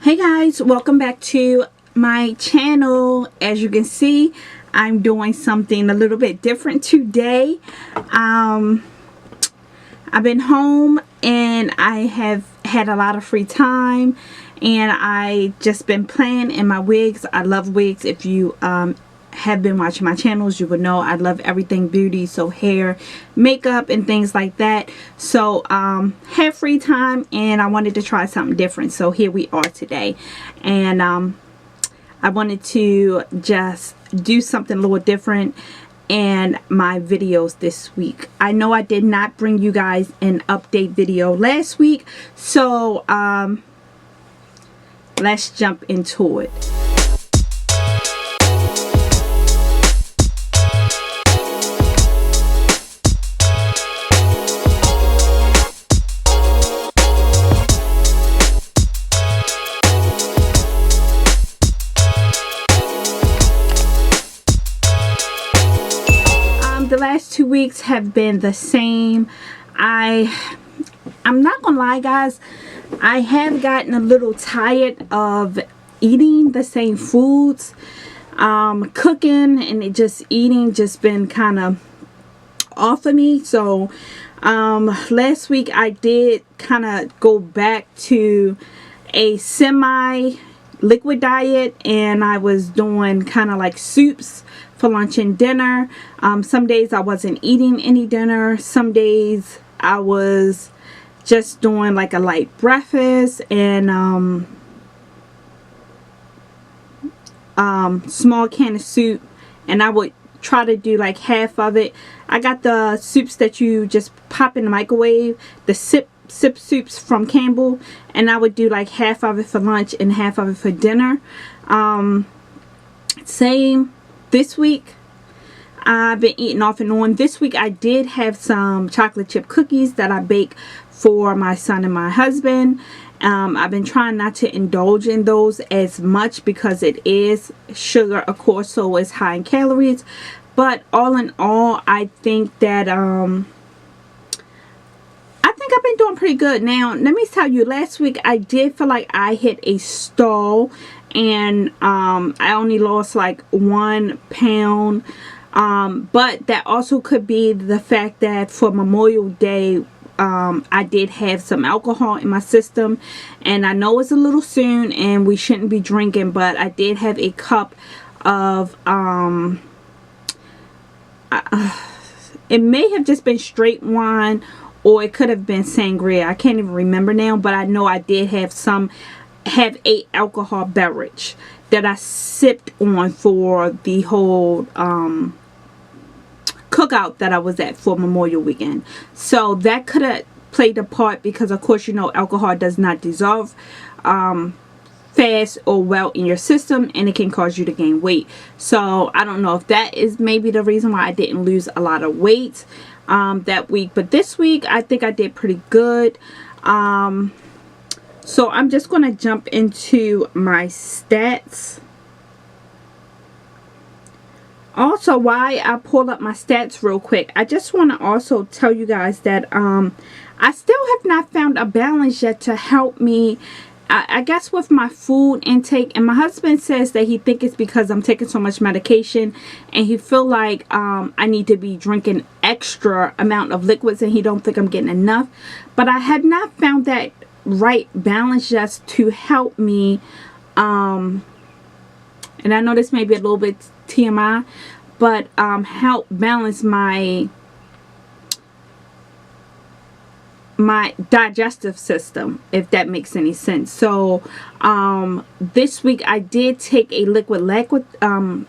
Hey guys, welcome back to my channel. As you can see, I'm doing something a little bit different today. I've been home and I have had a lot of free time, and I just been playing in my wigs. I love wigs. If you have been watching my channels, you would know I love everything beauty, so hair, makeup, and things like that. So had free time and I wanted to try something different, so here we are today. And I wanted to just do something a little different in my videos this week. I know I did not bring you guys an update video last week, so let's jump into it. The last 2 weeks have been the same. I'm not gonna lie guys, I have gotten a little tired of eating the same foods, cooking and eating just been kind of off of me. So last week I did kind of go back to a semi liquid diet, and I was doing kind of like soups for lunch and dinner. Some days I wasn't eating any dinner. Some days I was just doing like a light breakfast and small can of soup, and I would try to do like half of it. I got the soups that you just pop in the microwave, the sip soups from Campbell, and I would do like half of it for lunch and half of it for dinner. Same this week. I've been eating off and on. This week I did have some chocolate chip cookies that I baked for my son and my husband. I've been trying not to indulge in those as much because it is sugar, of course, so it's high in calories. But all in all, I think that I've been doing pretty good. Now let me tell you, last week I did feel like I hit a stall, and I only lost like 1 pound, but that also could be the fact that for Memorial Day I did have some alcohol in my system, and I know it's a little soon and we shouldn't be drinking, but I did have a cup of it may have just been straight wine, or it could have been sangria. I can't even remember now, but I know I did have a alcohol beverage that I sipped on for the whole cookout that I was at for Memorial Weekend. So that could have played a part, because of course you know alcohol does not dissolve fast or well in your system, and it can cause you to gain weight. So I don't know if that is maybe the reason why I didn't lose a lot of weight that week, but this week I think I did pretty good. So I'm just going to jump into my stats. Also, why I pull up my stats real quick, I just want to also tell you guys that I still have not found a balance yet to help me, I guess, with my food intake. And my husband says that he thinks it's because I'm taking so much medication, and he feel like I need to be drinking extra amount of liquids, and he don't think I'm getting enough. But I have not found that right balance just to help me, and I know this may be a little bit TMI, but help balance my digestive system, if that makes any sense. So this week I did take a liquid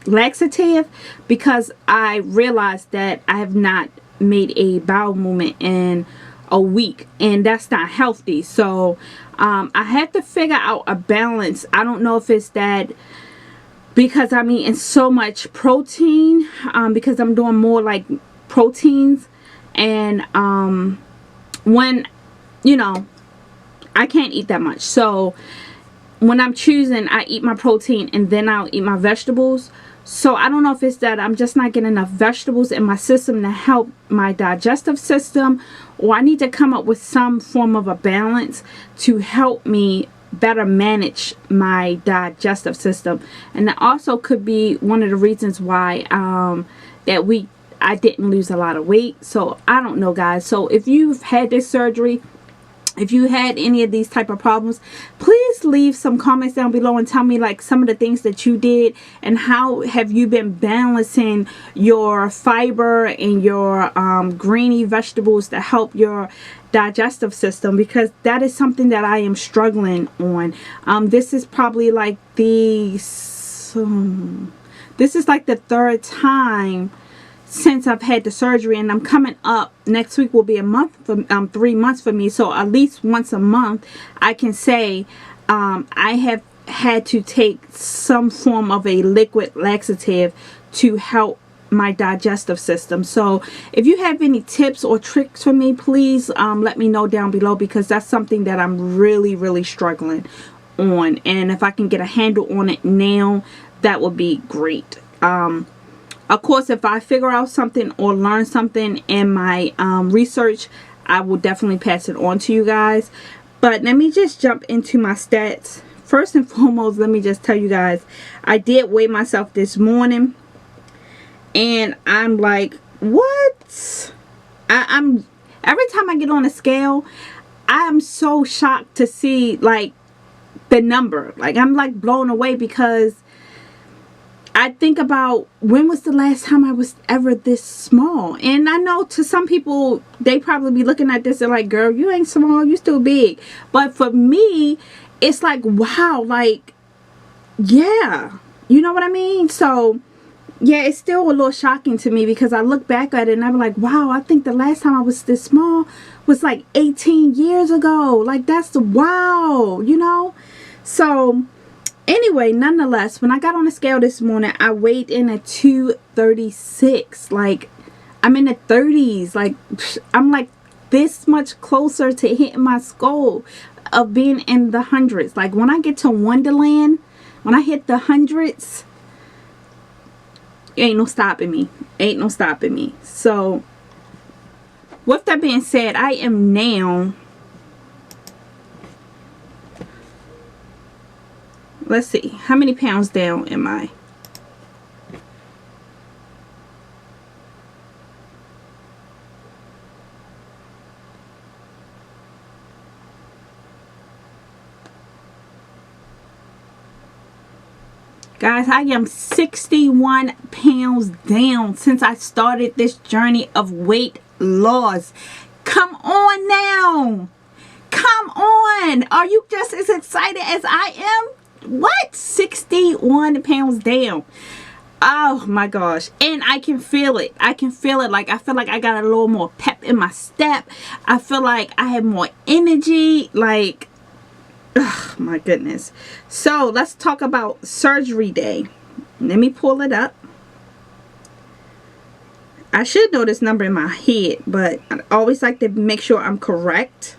laxative, because I realized that I have not made a bowel movement in a week, and that's not healthy. So I had to figure out a balance. I don't know if it's that because I'm eating so much protein, because I'm doing more like proteins, and when you know I can't eat that much, so when I'm choosing, I eat my protein and then I'll eat my vegetables. So I don't know if it's that I'm just not getting enough vegetables in my system to help my digestive system, or I need to come up with some form of a balance to help me better manage my digestive system. And that also could be one of the reasons why I didn't lose a lot of weight. So I don't know, guys. So if you've had this surgery, if you had any of these type of problems, please leave some comments down below and tell me like some of the things that you did and how have you been balancing your fiber and your greeny vegetables to help your digestive system, because that is something that I am struggling on. This is probably like this is like the third time since I've had the surgery, and I'm coming up, next week will be a month for 3 months for me. So at least once a month I can say I have had to take some form of a liquid laxative to help my digestive system. So if you have any tips or tricks for me, please let me know down below, because that's something that I'm really struggling on, and if I can get a handle on it now, that would be great. Of course, if I figure out something or learn something in my research, I will definitely pass it on to you guys. But let me just jump into my stats. First and foremost, let me just tell you guys, I did weigh myself this morning, and I'm like, what? I'm every time I get on a scale, I am so shocked to see like the number. Like, I'm like blown away, because I think about when was the last time I was ever this small. And I know to some people, they probably be looking at this and like, girl, you ain't small, you still big. But for me, it's like, wow, like, yeah, you know what I mean? So yeah, it's still a little shocking to me, because I look back at it and I'm like, wow, I think the last time I was this small was like 18 years ago. Like, that's wow, you know? So anyway, nonetheless, when I got on the scale this morning, I weighed in at 236. Like, I'm in the 30s. Like, I'm like this much closer to hitting my goal of being in the hundreds. Like, when I get to Wonderland, when I hit the hundreds, ain't no stopping me. Ain't no stopping me. So with that being said, I am now, let's see, how many pounds down am I? Guys, I am 61 pounds down since I started this journey of weight loss. Come on now. Come on. Are you just as excited as I am? What? 61 pounds down. Oh my gosh. And I can feel it. I can feel it. Like, I feel like I got a little more pep in my step. I feel like I have more energy. Like, oh my goodness. So let's talk about surgery day. Let me pull it up. I should know this number in my head, but I always like to make sure I'm correct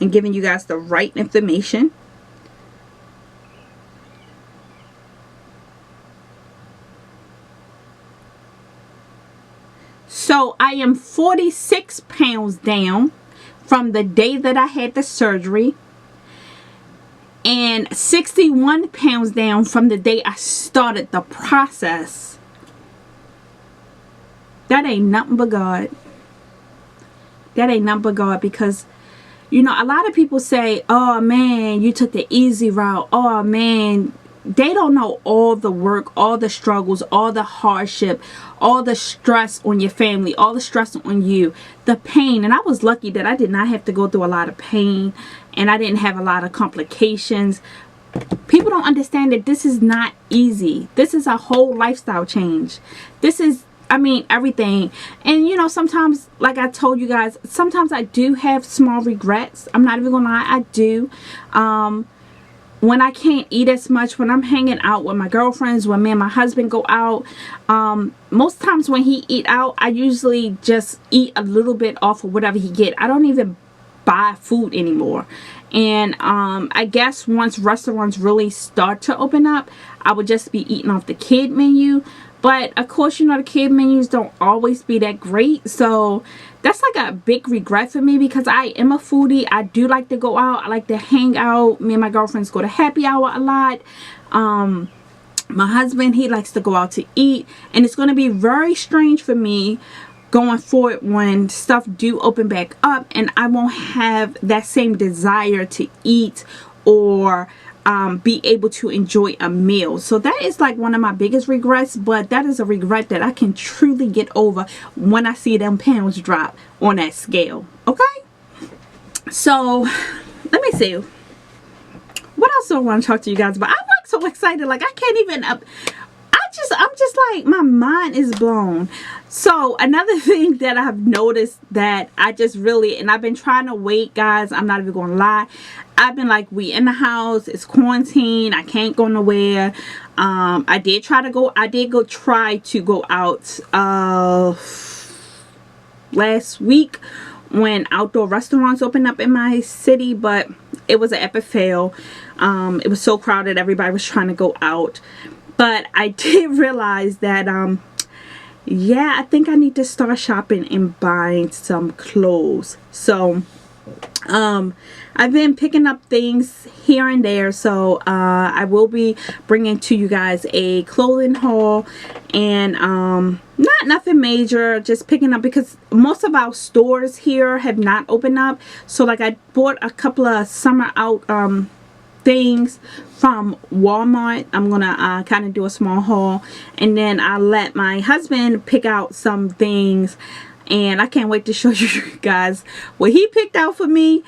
and giving you guys the right information. So I am 46 pounds down from the day that I had the surgery, and 61 pounds down from the day I started the process. That ain't nothing but God. That ain't nothing but God, because, you know, a lot of people say, oh man, you took the easy route. Oh man, they don't know all the work, all the struggles, all the hardship, all the stress on your family, all the stress on you, the pain. And I was lucky that I did not have to go through a lot of pain, and I didn't have a lot of complications. People don't understand that this is not easy. This is a whole lifestyle change. This is, I mean, everything. And you know, sometimes, like I told you guys, sometimes I do have small regrets. I'm not even gonna lie, I do. When I can't eat as much, when I'm hanging out with my girlfriends, when me and my husband go out, most times when he eat out, I usually just eat a little bit off of whatever he get. I don't even buy food anymore. And I guess once restaurants really start to open up, I would just be eating off the kid menu. But of course, you know, the kid menus don't always be that great. So that's like a big regret for me, because I am a foodie. I do like to go out. I like to hang out. Me and my girlfriends go to happy hour a lot. My husband, he likes to go out to eat, and it's going to be very strange for me going forward when stuff do open back up and I won't have that same desire to eat or be able to enjoy a meal. So that is like one of my biggest regrets, but that is a regret that I can truly get over when I see them pounds drop on that scale. Okay, so let me see what else do I want to talk to you guys about. I'm like so excited, like I can't even I'm just like, my mind is blown. So another thing that I've noticed that I just really, and I've been trying to wait, guys, I'm not even gonna lie, I've been like, we in the house, it's quarantine, I can't go nowhere. I did try to go out last week when outdoor restaurants opened up in my city, but it was an epic fail. It was so crowded, everybody was trying to go out. But I did realize that yeah, I think I need to start shopping and buying some clothes. So I've been picking up things here and there, so I will be bringing to you guys a clothing haul, and not nothing major, just picking up because most of our stores here have not opened up. So like I bought a couple of summer out things from Walmart. I'm gonna kind of do a small haul, and then I'll let my husband pick out some things, and I can't wait to show you guys what he picked out for me.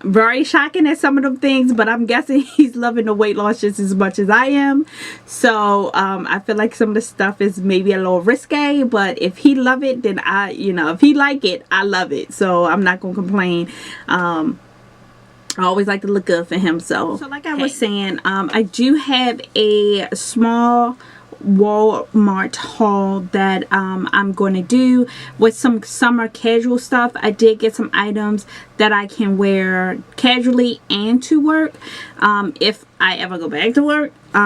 Very shocking at some of them things, but I'm guessing he's loving the weight loss just as much as I am. So I feel like some of the stuff is maybe a little risque, but if he love it, then if he like it, I love it, so I'm not gonna complain. I always like to look good for him. So like I was saying, I do have a small Walmart haul that I'm going to do with some summer casual stuff. I did get some items that I can wear casually and to work if I ever go back to work. They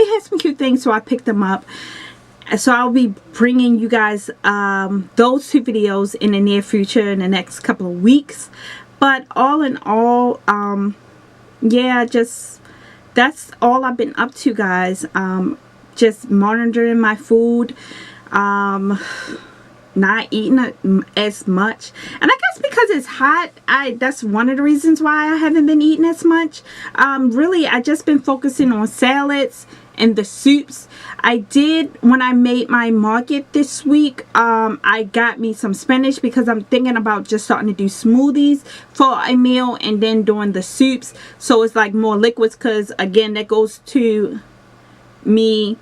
had some cute things, so I picked them up. So I'll be bringing you guys those two videos in the near future, in the next couple of weeks. But all in all, yeah, just that's all I've been up to, guys. Just monitoring my food, not eating as much, and I guess because it's hot, that's one of the reasons why I haven't been eating as much. Really, I just been focusing on salads and the soups. I did, when I made my market this week, I got me some spinach because I'm thinking about just starting to do smoothies for a meal and then doing the soups, so it's like more liquids, because again, that goes to me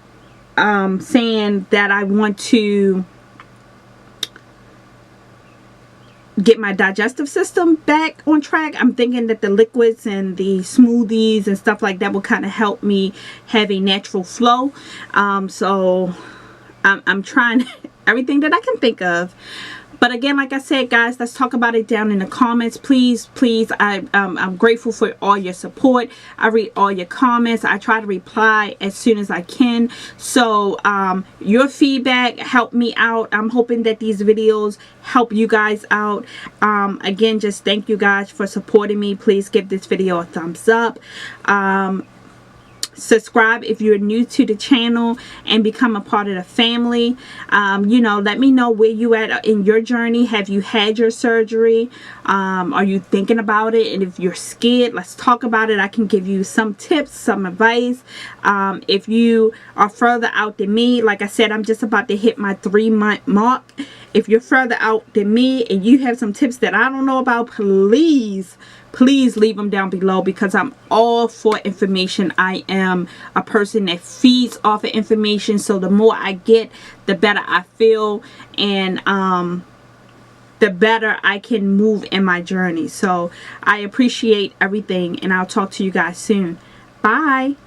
saying that I want to get my digestive system back on track. I'm thinking that the liquids and the smoothies and stuff like that will kind of help me have a natural flow. So I'm trying everything that I can think of. But again, like I said, guys, let's talk about it down in the comments. Please, I'm grateful for all your support. I read all your comments. I try to reply as soon as I can. So your feedback helped me out. I'm hoping that these videos help you guys out. Again, just thank you guys for supporting me. Please give this video a thumbs up. Subscribe if you're new to the channel and become a part of the family. Let me know where you at in your journey. Have you had your surgery? Are you thinking about it? And if you're scared, let's talk about it. I can give you some tips, some advice. If you are further out than me, like I said, I'm just about to hit my 3-month mark. If you're further out than me and you have some tips that I don't know about, please leave them down below, because I'm all for information. I am a person that feeds off of information, so the more I get, the better I feel, and the better I can move in my journey. So I appreciate everything, and I'll talk to you guys soon. Bye.